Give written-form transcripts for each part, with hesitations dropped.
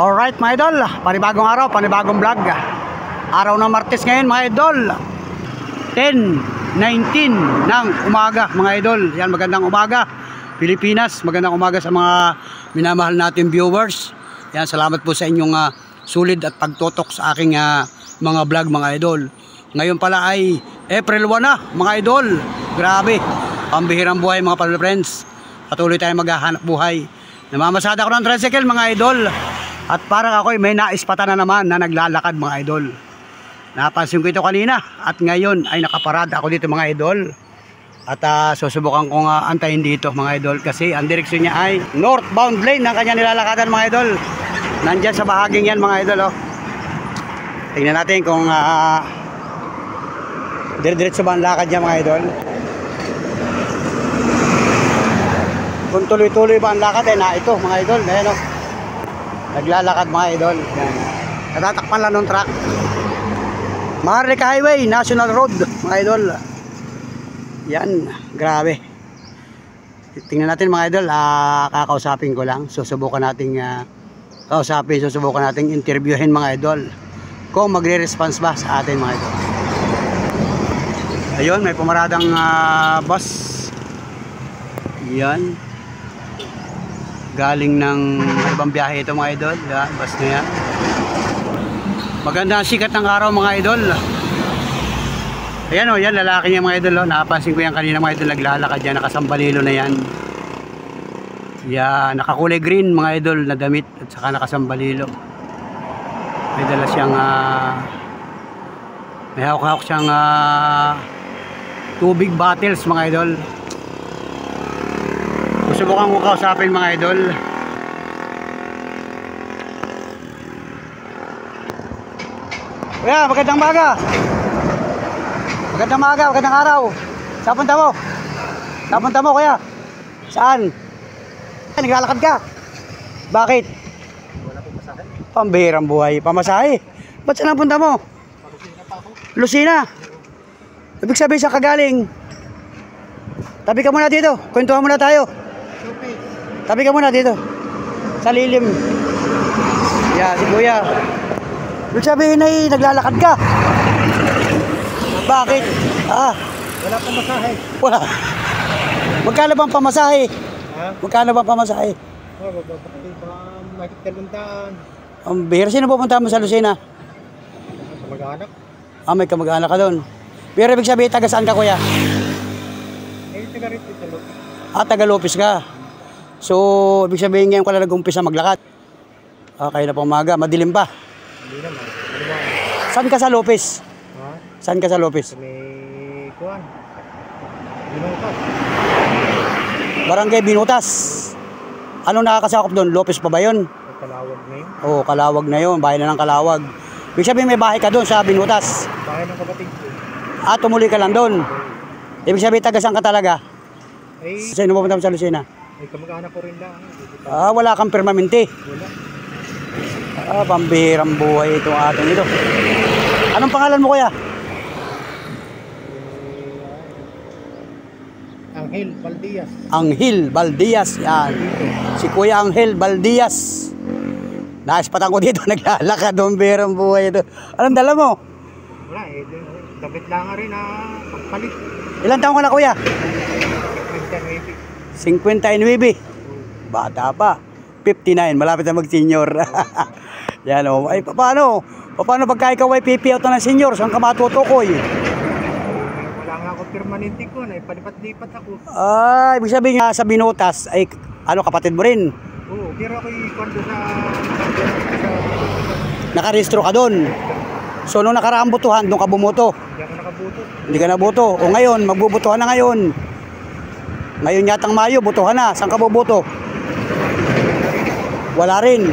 Alright mga idol, panibagong araw, panibagong vlog. Araw ng Martes ngayon mga idol, 10:19 ng umaga mga idol. Yan, magandang umaga Pilipinas, magandang umaga sa mga minamahal natin viewers. Yan, salamat po sa inyong sulit at pagtutok sa aking mga vlog mga idol. Ngayon pala ay April 1 na mga idol. Grabe, pambihirang buhay mga friends. Patuloy tayong maghahanap buhay. Namamasada ako ng tricycle mga idol. At parang ako may naispata na naman na naglalakad mga idol. Napansin ko ito kanina at ngayon ay nakaparada ako dito mga idol. At susubukan ko nga antayin dito mga idol kasi ang direksyon niya ay northbound lane ng kanya nilalakadan mga idol. Nandyan sa bahaging yan mga idol. Oh. Tingnan natin kung dire-diretso ba ang lakad niya mga idol. Kung tuloy-tuloy ba ang lakad na ito mga idol. Ayan, oh. Naglalakad mga idol. Yan. Natatakpan lang ng truck. Maharlika Highway, National Road mga idol. Yan, grabe. Tingnan natin mga idol. Kakausapin ko lang. Susubukan nating kausapin, susubukan nating interviewin mga idol. Kung magre-response ba sa atin mga idol. Ayun, may pumaradang bus. Yan. Galing ng ibang biyahe ito mga idol. Yan, bus na yan. Maganda ang sikat ng araw mga idol. Ayan o, yan lalaki niya mga idol. Napansin ko yan kanina mga idol. Naglalakad yan, nakasambalilo na yan. Yan, nakakulay green mga idol na damit. At saka nakasambalilo. May dala siyang may hawak-hawak siyang tubig bottles mga idol. Subukan ko kausapin mga idol. Kuya, magandang umaga. Magandang umaga, magandang araw. Saan punta mo? Saan punta mo kuya? Saan? Naglalakad ka? Bakit? Wala pong masahe. Pambihirang buhay. Pamasahe? Ba't saan punta mo? Lucina pa ako. Lucina? Ibig sabihin sa kagaling. Tabi ka muna dito. Kwentuhan muna tayo. Tabi ka muna dito. Sa lilim. Yan, si kuya. Ibig sabihin ay naglalakad ka. Bakit? Wala pong masahe. Wala. Magkano bang pamasahe? Ha? Magkano bang pamasahe? Mahigit 200. Ang bihira. Sino pupunta mo sa Lucina? Kamag-anak. May kamag-anak ka doon. Pero ibig sabihin, taga saan ka kuya? Taga rito sa Lopez. Taga Lopez ka. So, ibig sabihin ngayon ka lang nag-umpisa maglakad. Kaya na pang umaga. Madilim pa. Hindi naman. Saan ka sa Lopez? Ha? Saan ka sa Lopez? May kuwan. Binutas. Barangay Binutas. Anong nakakasakop doon? Lopez pa ba yun? Kalawag na yun. Oo, Kalawag na yun. Bahay na ng Kalawag. Ibig sabihin may bahay ka doon sa Binutas. Bahay ng kapatid ko. Tumuloy ka lang doon. Ibig sabihin taga saan ka talaga? Ay, Sino pupunta mo sa Lucena? may kamag-anak ko rin lang. Wala kang permanente. Wala. Pambihirang buhay itong ating ito. Anong pangalan mo kuya? Angel Valdias. Angel Valdias. Yan. Si Kuya Angel Valdias. Naispatan ko dito. Naglalakad. Pambihirang buhay ito. Anong dala mo? Wala eh. Dabit lang nga rin pagpalit. Ilan taong ka na kuya? 59. 59. Bata pa. 59. Malapit na mag-senior. Yan o. Ay, paano? Paano pagka ikaw ay pipi out na ng senior? Saan ka matutukoy? Wala nga ako permanente ko. Palipat-lipat ako. Ibig sabihin nga sa Binutas ay kapatid mo rin. Oo, pero ako'y kwando sa Nakarehistro ka doon. So nung nakaraang butuhan, doon ka bumoto. Hindi ako nakabuto. Hindi ka naboto. O ngayon, magbubutuhan na ngayon. Ngayon yatang Mayo, butuhan na. Saan ka boboto? Wala rin.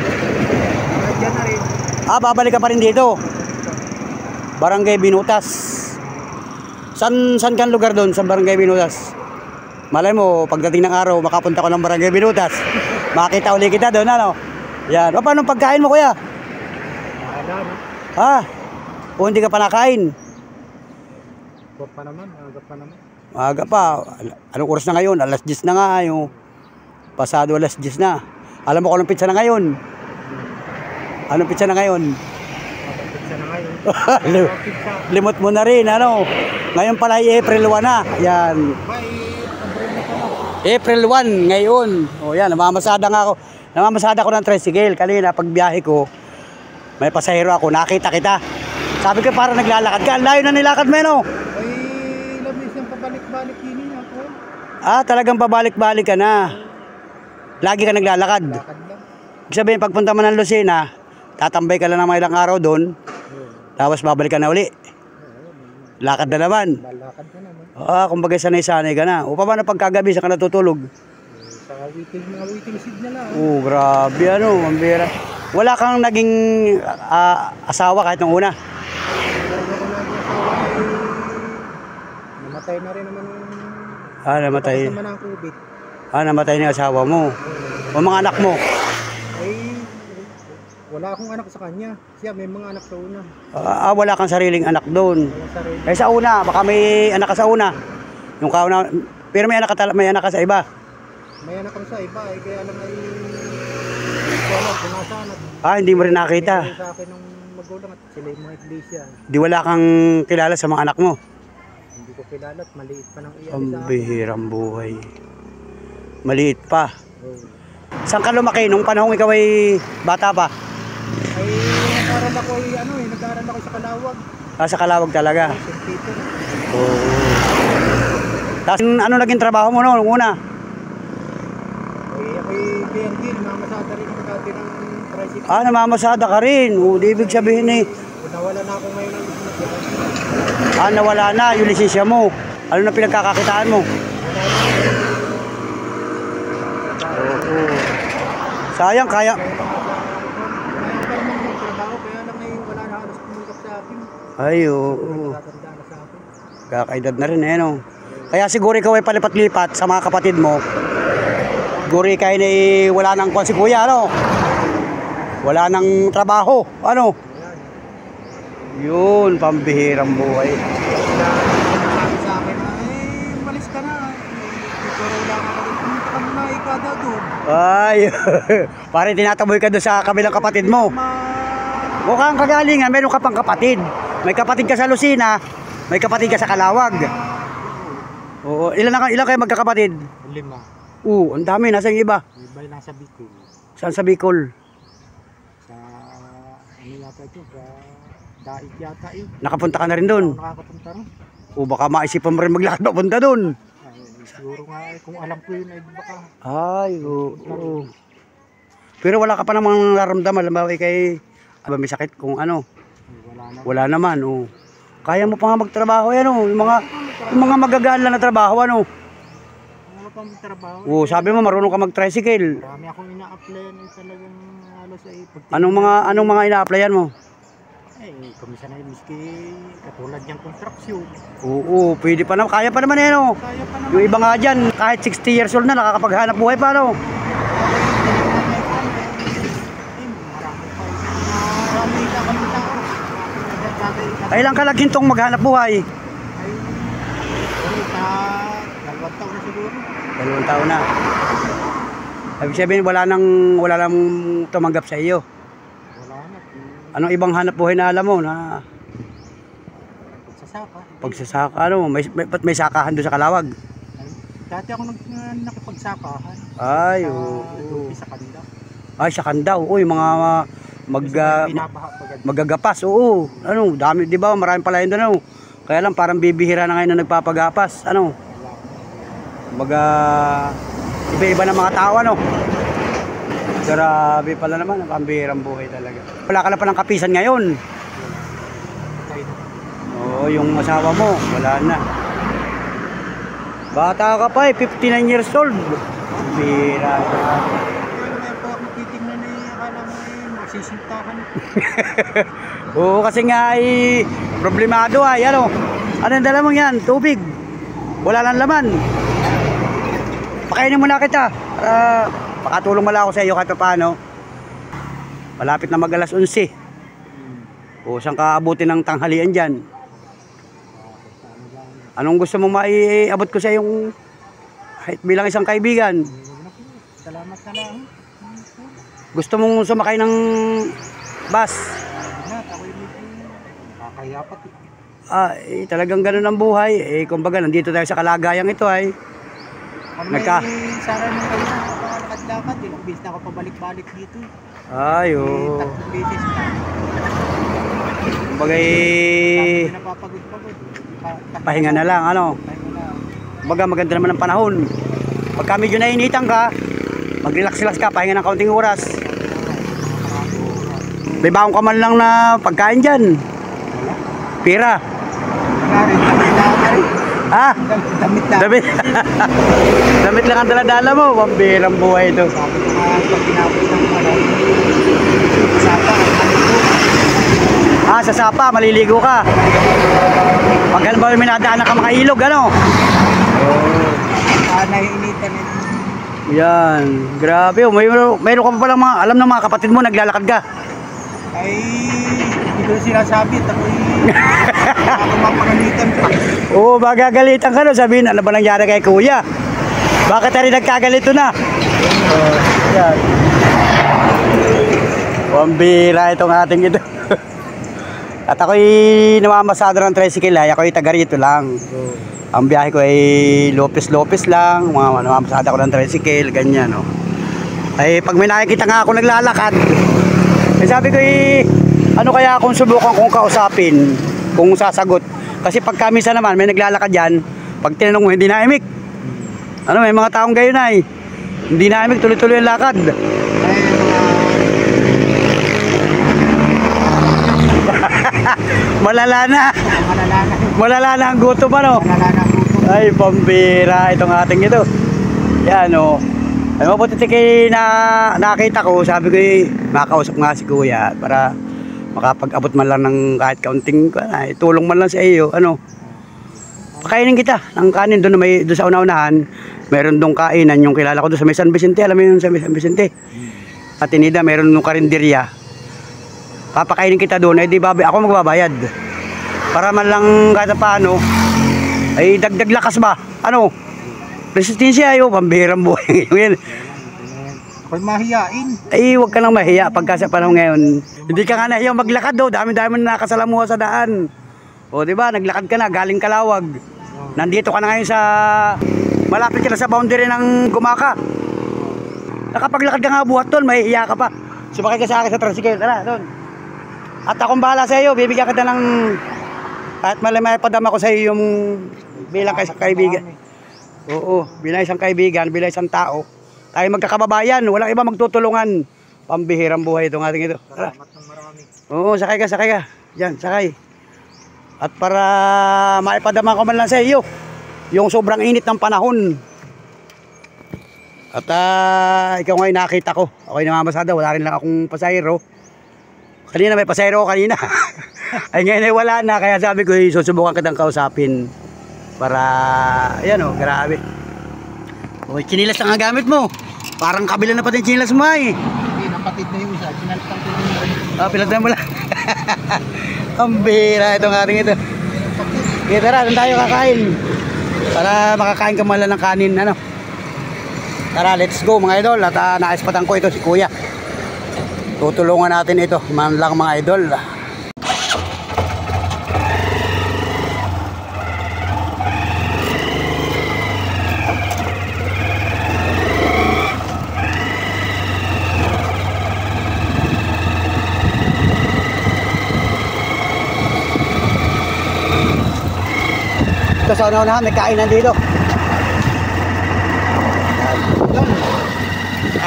Diyan na rin. Babalik ka pa rin dito. Barangay Binutas. San kang lugar doon sa Barangay Binutas? Malay mo, pagdating ng araw, makapunta ko ng Barangay Binutas. Makita uli kita doon, ano? Yan. Paano pagkain mo, kuya? O hindi ka pa nakain? Agap pa naman, agap pa naman. Maaga pa. Anong oras na ngayon? Alas 10 na nga. Pasado alas 10 na. Alam mo kung anong pizza na ngayon? Anong pizza na ngayon? Pizza na ngayon. Pizza. Limot mo na rin, ano? Ngayon pala ay April 1 na. Yan. April 1 ngayon. O yan, namamasada nga ako. Namamasada ako ng tricycle. Kanina, pag biyahe ko, may pasahero ako, nakita kita. Sabi ko, para naglalakad ka. Ang layo na nilakad mo, no? Ay, labis yung pabalik-balik yun ako. Ah, talagang pabalik-balik ka na. Lagi ka naglalakad. Lakad lang. Ibig sabihin, pagpunta mo ng Lucena, tatambay ka lang ng mga ilang araw doon, tapos babalik ka na uli. Lakad na naman. Balakad ka naman. Ah, kumbaga sanay-sanay ka na. O paano pagkagabi sa ka natutulog? Sa mga waiting signal na. Oh, grabe ano, mambira. Wala kang naging asawa kahit nung una? Namatay na rin naman. Ah, namatay. Naman ang COVID. Ah, namatay na yung asawa mo. O mga anak mo? Ay, wala akong anak sa kanya. Siya may mga anak sa una. Ah, wala kang sariling anak doon. Wala sarili. Eh sa una, baka may anak ka sa una. Yung kauna, pero may anak ka sa iba. May anak kami sa iba eh, kaya lang ay wala, bumasanag. Ah, hindi mo rin nakita. May sa akin ng magulang at sila yung mga iglesia. Di wala kang kilala sa mga anak mo. Hindi ko kilala at maliit pa ng iyan Ang sa akin. bihirang buhay. Maliit pa. Oh. Saan ka lumaki nung panahon ikaw ay bata pa? Ay, nag-aaral ako nag-aaral ako sa Kalawag. Ah, sa Kalawag talaga. St. Peter. Oo. Tapos ano naging trabaho mo noong una? Ay, ako'y BNT, namamasada rin ako dati ng tricycle. Ah, namamasada ka rin. O, di ibig sabihin eh. Nawala na ako ngayon ng Ah, nawala na yung lisensya mo. Ano na pinagkakakitaan mo? Oo. Sayang, kaya. Kaya lang ay wala na halos kumulap sa akin. Ay, oo. Tatanda na sa akin. Kakaedad na rin eh, no? Kaya siguro ikaw ay palipat-lipat sa mga kapatid mo. Siguro ikaw ay wala nang kwan si kuya, ano? Wala nang trabaho, ano? Yun, pambihirang buhay. Sabi sa akin, ay, umalis ka na. Pero wala ka pa rin. Pumunta ka muna ikada doon. Ay, pare tinataboy ka doon sa kabilang kapatid mo. Mukhang kagalingan, meron ka pang kapatid. May kapatid ka sa Lucena, may kapatid ka sa Kalawag. Oo, ilan kayo magkakapatid? 5. Oo, ang dami, nasa yung iba. Iba lang sa Bicol. Saan sa Bicol? Sa, ano yata ito, sa Daig yata yun. Nakapunta ka na rin doon. Ako nakakapunta rin. O baka maisipan mo rin maglakad papunta doon. Ay, siguro nga, kung alam ko yun, ay baka. Ay, oo. Pero wala ka pa namang nararamdaman, lambawi kay may sakit kung ano. Ay, wala na. Wala naman, oh. Kaya mo pa nga magtrabaho yan, oh. Yung mga magagaan lang na trabaho, ano. Wala pang trabaho. Oh, sabi mo marunong ka mag-tricycle. Marami akong ina-applyan ay talagang halos ay Anong mga ina-applyan mo? Eh, kumisa na yung miski katulad niyang kontraksyon. Oo, pwede pa naman. Kaya pa naman eh, no. Kaya pa naman. Yung iba nga dyan, kahit 60 years old na, nakakapaghanap buhay pa, no. Kailan ka naghintong maghanap buhay? 2 taon na siguro. 2 taon na. Ibig sabihin, wala nang tumanggap sa iyo. Wala na. Anong ibang hanap buhay na alam mo na Pagsasaka. pagsasaka, ano? May sakahan doon sa Kalawag? Dati ako nakipagsakahan. Ay, Doon sa Kanda. Ay, sa Kandaw. Uy, mga Binabaha pagad. magagapas. Oo. Ano, dami, 'di ba? Maraming pala yun doon, ano. Kaya lang parang bibihira na ngayon na nagpapagapas, ano. Iba-iba ng mga tao, ano. Grabe pala naman, ang pambihirang buhay talaga. Wala ka na palang kapisan ngayon. Oo, yung asawa mo, wala na. Bata ka pa eh, 59 years old. Bihira. Oo, kasi nga ay problemado ay ano. Anong dala mo yan? Tubig. Wala lang laman. Pakainin mo na kita. Pakatulong mala ako sa iyo kahit paano. Malapit na mag-alas 11. O saan ka abutin ng tanghalian dyan? Anong gusto mong maiabot ko sa iyong bilang isang kaibigan? Salamat na lang. Gusto mong sumakay ng Bas. Ako yung medyo kakayapat eh. Talagang ganun ang buhay. Kumbaga, nandito tayo sa kalagayang ito ay. Pag may sara nung kayo na nakalakad-lakad, ilang beses na ako pabalik-balik dito. Tatlong beses na. Kumbaga, napapagod-pagod. pahinga na lang, ano. Kumbaga, maganda naman ang panahon. Pagka medyo nainitan ka, mag-relax-relax ka, pahinga ng kaunting oras. May baong ka man lang na pagkain dyan. Pira. Ha? Damit lang. Damit lang ang dala-dala mo. Pambirang buhay ito. Sabi ko nga, pag tinapos ng sapa, Sa sapa, maliligo ka. Pag halimbawa may nadaanan ka mga ilog, ano? Naiinitan yun. Yan, grabe. Mayroon ka pa palang mga, alam ng mga kapatid mo, naglalakad ka. Ay, hindi ko sinasabi. Ako mapagalitan pa. Oo, magagalitan ka no. Sabihin, ano ba nangyari kay kuya? Bakit rin nagkagalito na? Yan. Pambira itong ating ito. At ako'y namamasado ng tricycle ay ako'y taga rito lang. Ang biyahe ko ay Lopez lang, namamasado ako ng tricycle, ganyan no. Ay pag may nakikita nga ako naglalakad, sabi ko ano kaya kung subukan kong kausapin, kung sasagot. Kasi pag kamisa naman may naglalakad yan, pag tinanong mo hindi naimik. Ano, may mga taong gayon ay hindi naimik, tuloy-tuloy ang lakad. Malala na ang gutom, ano? Ay, pambira itong ating ito. Yan o. Ay, mabuti kay nakita ko, sabi ko makausap nga si kuya para makapag-abot man lang ng kahit kaunting tulong man lang sa iyo, ano. Pakainin kita ng kanin doon sa una-unahan. Meron doon kainan yung kilala ko doon sa may San Vicente, alam mo yun sa may San Vicente. At Tinida, meron nung karinderya. Papakainin kita doon, di ba ako magbabayad. Para man lang kahit paano ay dagdag lakas ba? Ano? Resistensya ayo, pambihirang buhay ngayon. Ako'y mahiyain. Ay, huwag ka lang mahiya pagka sa panahon ngayon. Hindi ka nga nahiya maglakad do, dami-dami na nakasalamuha sa daan. O di ba, naglakad ka na, galing Kalawag. Nandito ka na ngayon sa malapit ka na sa boundary ng Gumaka. Nakapaglakad ka nga buhat doon, mahihiya ka pa. Sumakay ka sa akin sa tricycle, tara doon. At akong bahala sa iyo, bibigyan kita ng kahit malamay padama ko sa iyo yung bilang isang kaibigan. Oo, bilang isang kaibigan, bilang isang tao. Tayo magkakababayan, walang iba magtutulungan. Pambihirang buhay itong ating ito. Tara. Oo, sakay ka. Diyan, sakay. At para maipadama ko man lang sa iyo yung sobrang init ng panahon. At ikaw ngayon nakita ko. Ako'y namamasada, wala rin lang akong pasahero. Kanina may pasahero kanina. Ay ngayon ay wala na, kaya sabi ko susubukan kitang kausapin. Para, ayan o, grabe. O, chinilas lang ang gamit mo. Parang kabila na pati yung chinilas mo ay. Hindi, napatid na yung isa. Pinalitan ko yung Pinalitan mo lang. Ang bira itong ating ito. Okay, tara, doon tayo kakain. Para makakain ka man lang ng kanin, ano. Tara, let's go mga idol. At naispatan ko ito si kuya. Tutulungan natin ito, man lang mga idol. Ito sa una-unahan, may kainan dito.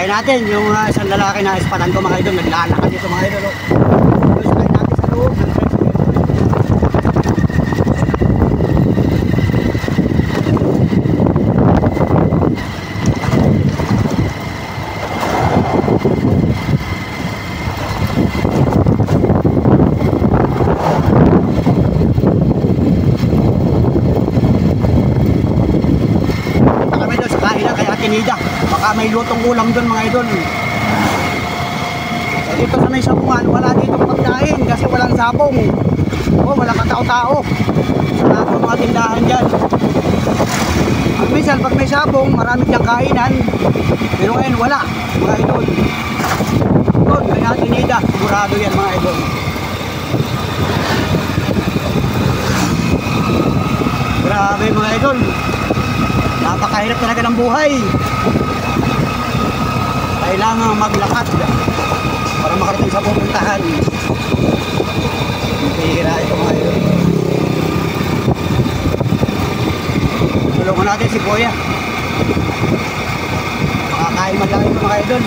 Kain natin yung isang lalaki na ispatan ko mga idol, naglalakad dito mga idol. Kain natin sa loob. Kami doon sa kainan kaya Tinida. Baka may lutong ulam doon mga idol. So, dito sa may sabungan, wala dito pagkain kasi walang sabong. O, walang katao-tao. Wala po mga tindahan dyan. At minsan, pag may sabong, marami diyang kainan. Pero ngayon, wala mga idol. Doon, kaya Tinida. Sigurado yan mga idol. Grabe mga idol. Napakahirap talaga ng buhay. Kailangan maglakad para makarating sa pupuntahan. Pihira ito mga idol. Tulungan natin si Kuya. Makakain man lang ito mga idol.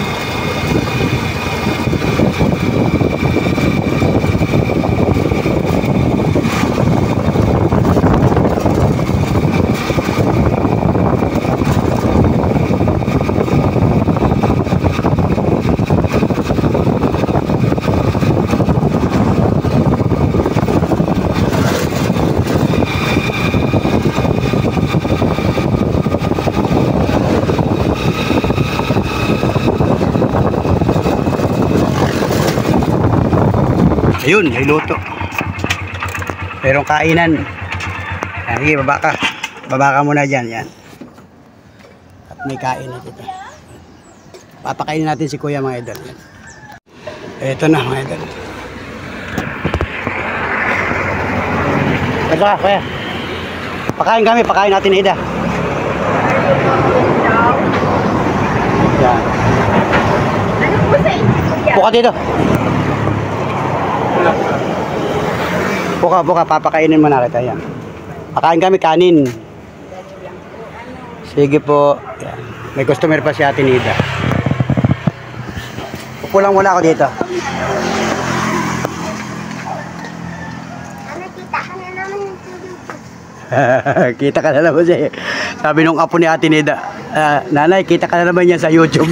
Ayun, may luto. Merong kainan. Yan, sige, baba ka. Baba ka muna dyan. Yan. At may kain na dito. Papakainin natin si Kuya mga idol. Yan. Ito na mga idol. Ito ka, Kuya. Pakain kami, pakain natin Ida. Yan. Ano po sa inyo, Kuya? Buka dito. Buka, papakainin mo na kita. Yan. Pakain kami kanin. Sige po. Yan. May customer pa si Ate Nida. Upo lang muna ako dito. Ano, kita ka na naman yung tulog ko. Kita ka na naman siya. Sabi nung apo ni Ate Nida, nanay, kita ka na naman yan sa YouTube.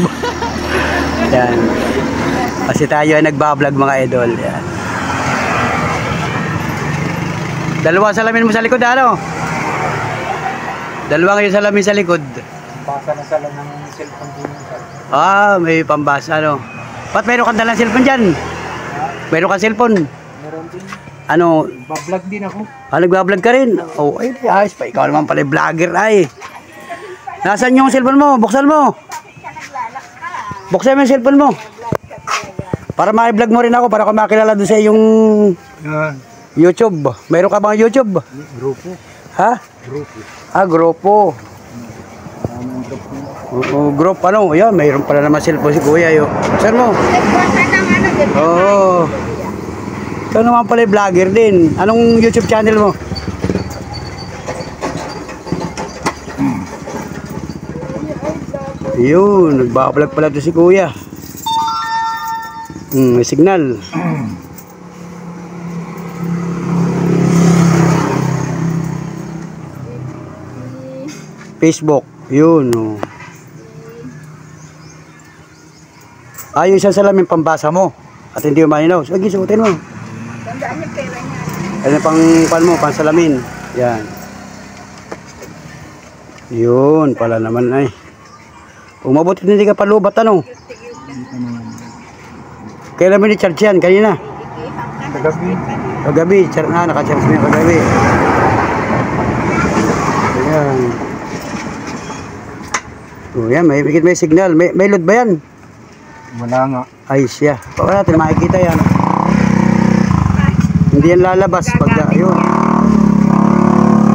Yan. Kasi tayo ay nagbablog mga idol. Yan. Dalawa salamin mo sa likod, ano? Dalawa ngayon salamin sa likod. Basa na sala ng cellphone din. Ah, may pambasa, ano? Ba't mayroon kang dalang cellphone dyan? Mayroon kang cellphone? Meron din. Ano? Bablog din ako. Nagbablog ka rin? Oh, ay, ayos pa. Ikaw naman pala vlogger, ay. Nasaan yung cellphone mo? Buksan mo. Buksan mo yung cellphone mo. Para maki-vlog mo rin ako, para ko makilala doon sa yung YouTube. Mayroon ka bang YouTube? Grupo. Ha? Grupo. Ah, grupo. Oo, group ano? Ayan, mayroon pala naman cellphone si Kuya. Saan mo? Oo. Ikaw naman pala yung vlogger din. Anong YouTube channel mo? Yun, nagbablog pala to si Kuya. May signal. Facebook, yun. Oh. Yung isang salamin pambasa mo at hindi mo malinaw. Sige, suotin mo. Tandaan niyo pera niya. Ano pang mo, pang salamin. Yan. Yun, pala naman ay. Kung mabuti hindi ka palubat, ano? Kailan mo ni-charge yan? Kanina? Kagabi. Kagabi, naka-charge mo yung kagabi. Ayan. O yan, may signal. May load ba yan? Wala nga. Ay siya. Baka natin makikita yan. Hindi yan lalabas pagka, ayun.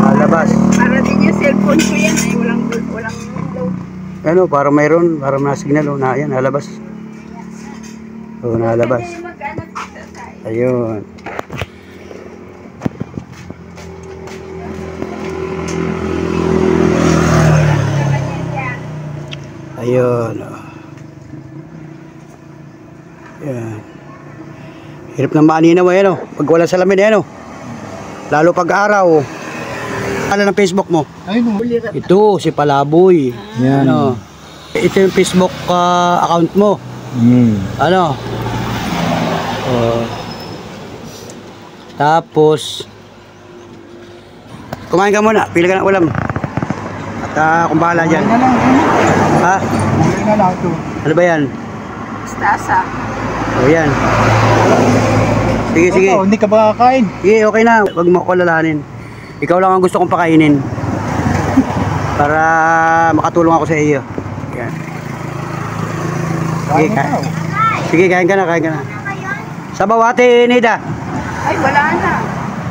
Lalabas. Para din yung cellphone ko yan ay walang load. Ano, para mayroon, para ma-signal. O, yan, lalabas. O, nalabas. Ayun. Ayun. Yan. Hirap ng maaninaw yan, oh. Pag wala salamin yan, oh. Lalo pag araw. Ano ng Facebook mo? Ay, no. Ito, si Palaboy. Yan. Ano? Ito yung Facebook account mo. Ano? Tapos kumain ka muna, pili ka ng ulam. At kung bahala dyan. Kumain na lang. Ha? Kumain na lang ito. Ano ba yan? Stasa. O yan. Sige, sige. Ikaw, hindi ka ba kakain? Sige, okay na. Huwag mo ko lalahanin. Ikaw lang ang gusto kong pakainin. Para makatulong ako sa iyo. Yan. Sige, Kain na. sige, kain ka na, kain ka na. Sabaw ate Nida. Ay, wala na.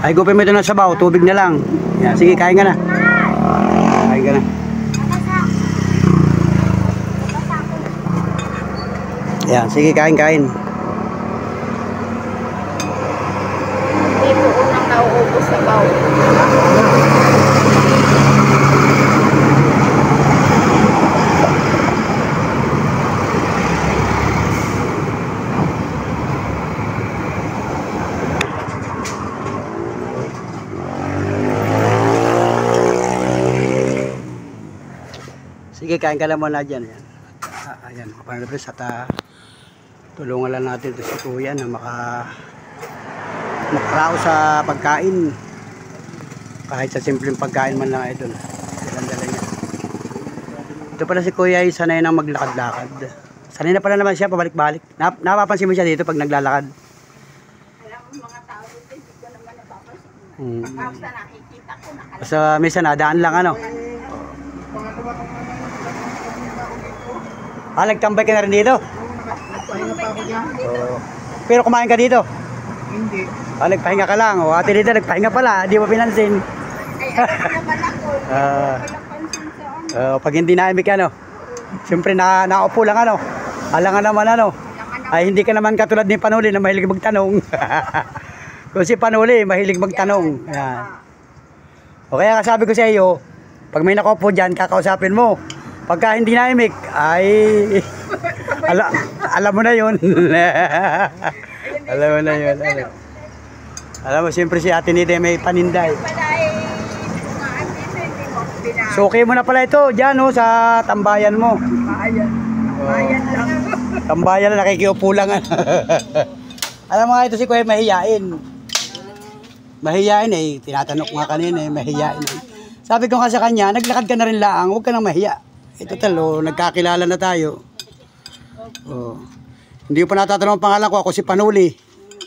Ay, gupin mo ito ng sabaw, tubig na lang. Yan, sige, kain ka na. Kain ka na. Yan, sige, kain. Hindi po unang nauubos sa baw. Sige, kain ka lang muna dyan. Ayan, ayan mga panagapres, at tulungan lang natin ito si Kuya na makarao sa pagkain. Kahit sa simpleng pagkain man lang ito. Dala niya. Ito pala si Kuya ay sanay nang maglakad-lakad. Sanay na pala naman siya pabalik-balik. Napapansin mo siya dito pag naglalakad. Alam mo mga tao dito, hindi ko naman napapansin. Basta nakikita ko na. Basta minsan nadaan lang ano. Nagtambay ka na rin dito? Nagpahinga pa ako dyan. Pero kumain ka dito? Hindi. Nagpahinga ka lang. Ate Nida, nagpahinga pala. Di mo pinansin. Ay, ano naman ako. Walang pansin sa ano. Pag hindi naimik ano, siyempre naupo lang ano. Alangan naman ano. Ay hindi ka naman katulad ni Panuli na mahilig magtanong. Kung si Panuli, mahilig magtanong. Yan. O kaya sabi ko sa iyo, pag may nakaupo dyan, kakausapin mo. Pagka hindi naimik, ay alam mo na yun. Alam mo na yun. Alam mo, siyempre si Ate Nida may paninday. Suki mo na pala ito, dyan oh, sa tambayan mo. Bayan lang. Tambayan na, nakikiupo lang. Alam mo nga ito si Kuya, mahiyain. Mahiyain eh, tinatanong nga kanina eh, mahiyain. Sabi ko nga sa kanya, naglakad ka na rin laang, huwag ka nang mahiya. Ito talo, nagkakilala na tayo. Oh. Hindi ko pa natatanong ang pangalan ko, ako si Panuli.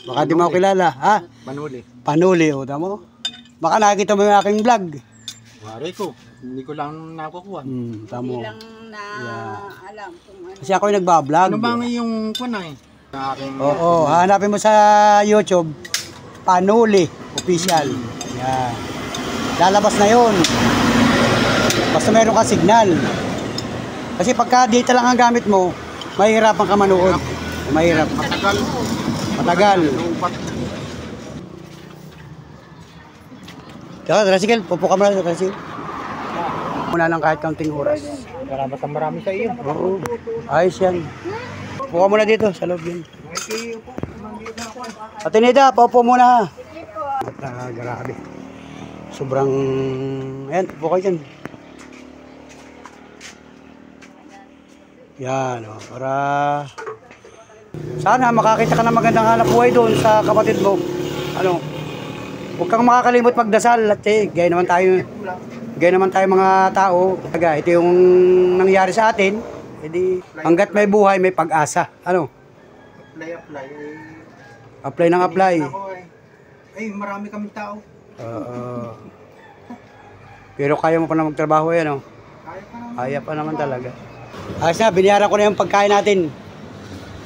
Baka di mo ako kilala, ha? Panuli. Panuli, o tamo? Baka nakikita mo yung aking vlog. Wari ko. Hindi ko lang nakukuha. Tamo. Hindi lang na alam kung ano. Kasi ako yung nagbablog. Ano bang yung kuna eh? Oo, hanapin mo sa YouTube, Panuli Official. Yan. Lalabas na yun. Basta meron ka signal. Kasi pagka data lang ang gamit mo, mahihirapan ka manood. Mahirap. Matagal. Kaya, Rasikil, pupo ka muna sa Rasikil. Muna lang kahit kaunting oras. Marami sa iyo. Oo. Ayos yan. Pupo ka muna dito, sa loob yun. Ate Nida, paupo muna ha. Grabe. Sobrang, ayan, pupo ka dyan. Yan, o, para sana makakita ka ng magandang hanap buhay doon sa kapatid mo. Ano, huwag kang makakalimot magdasal at gaya naman tayo mga tao. Ito yung nangyari sa atin, edi hanggat may buhay, may pag-asa. Ano? Apply ng apply. Ay, marami kaming tao. Pero kaya mo pa na magtrabaho yan, o. Kaya pa naman talaga. Ayos na, biniyaran ko na yung pagkain natin.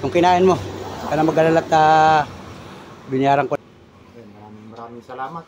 Yung kinain mo. Kaya na mag-alala at biniyaran ko. Maraming salamat.